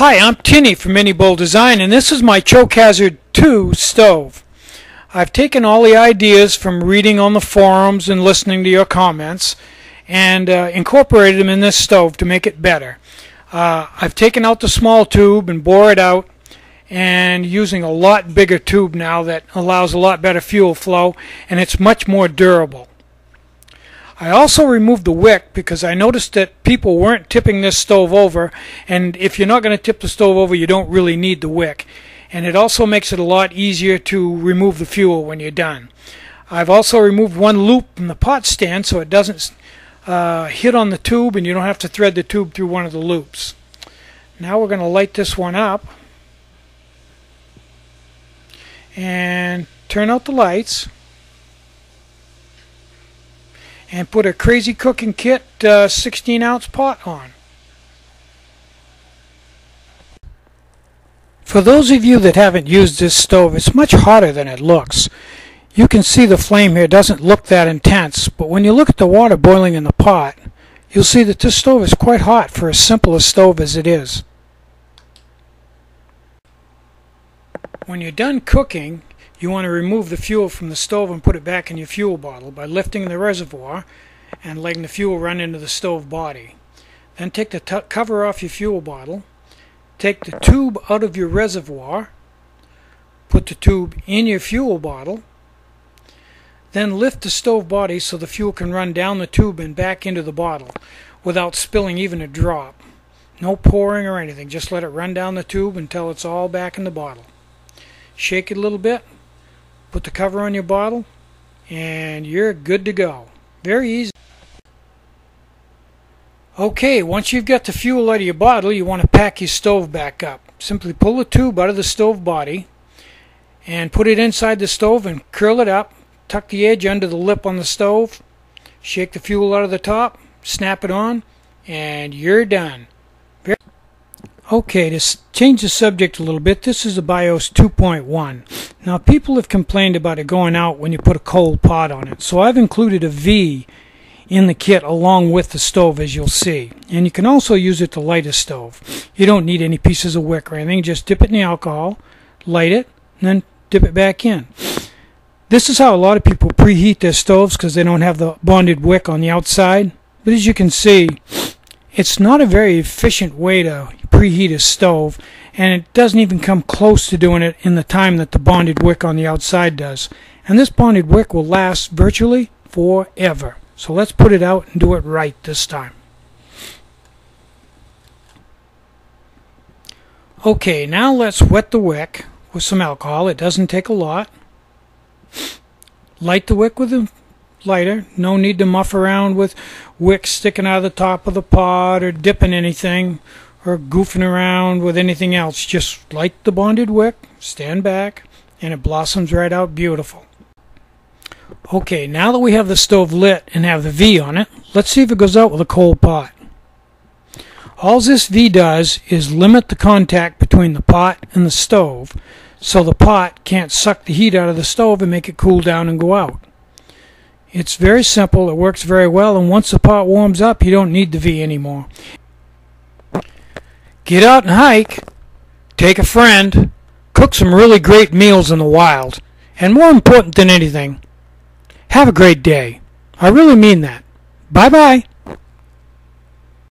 Hi, I'm Tinny from Mini Bowl Design, and this is my Choke Hazard 2 stove. I've taken all the ideas from reading on the forums and listening to your comments and incorporated them in this stove to make it better. I've taken out the small tube and bore it out, and using a lot bigger tube now that allows a lot better fuel flow, and it's much more durable. I also removed the wick because I noticed that people weren't tipping this stove over, and if you're not going to tip the stove over, you don't really need the wick. And it also makes it a lot easier to remove the fuel when you're done. I've also removed one loop from the pot stand so it doesn't hit on the tube and you don't have to thread the tube through one of the loops. Now we're going to light this one up and turn out the lights. And put a Crazy Cooking Kit 16-ounce pot on. For those of you that haven't used this stove, it's much hotter than it looks. You can see the flame here doesn't look that intense, but when you look at the water boiling in the pot, you'll see that this stove is quite hot for as simple a stove as it is. When you're done cooking, you want to remove the fuel from the stove and put it back in your fuel bottle by lifting the reservoir and letting the fuel run into the stove body. Then take the cover off your fuel bottle, take the tube out of your reservoir, put the tube in your fuel bottle, then lift the stove body so the fuel can run down the tube and back into the bottle without spilling even a drop. No pouring or anything, just let it run down the tube until it's all back in the bottle. Shake it a little bit. Put the cover on your bottle and you're good to go. Very easy. Okay, once you've got the fuel out of your bottle, you want to pack your stove back up. Simply pull the tube out of the stove body and put it inside the stove and curl it up. Tuck the edge under the lip on the stove. Shake the fuel out of the top, snap it on, and you're done. Okay, to change the subject a little bit, this is a BIOS 2.1. Now, people have complained about it going out when you put a cold pot on it, so I've included a V in the kit along with the stove, as you'll see. And you can also use it to light a stove. You don't need any pieces of wick or anything, just dip it in the alcohol, light it, and then dip it back in. This is how a lot of people preheat their stoves because they don't have the bonded wick on the outside. But as you can see, it's not a very efficient way to preheat a stove, and it doesn't even come close to doing it in the time that the bonded wick on the outside does. And this bonded wick will last virtually forever. So let's put it out and do it right this time. Okay, now let's wet the wick with some alcohol. It doesn't take a lot. Light the wick with a lighter. No need to muff around with wicks sticking out of the top of the pot or dipping anything or goofing around with anything else. Just light the bonded wick, stand back, and it blossoms right out beautiful. Okay, now that we have the stove lit and have the V on it, let's see if it goes out with a cold pot. All this V does is limit the contact between the pot and the stove so the pot can't suck the heat out of the stove and make it cool down and go out. It's very simple, it works very well, and once the pot warms up, you don't need the V anymore. Get out and hike, take a friend, cook some really great meals in the wild, and more important than anything, have a great day. I really mean that. Bye-bye.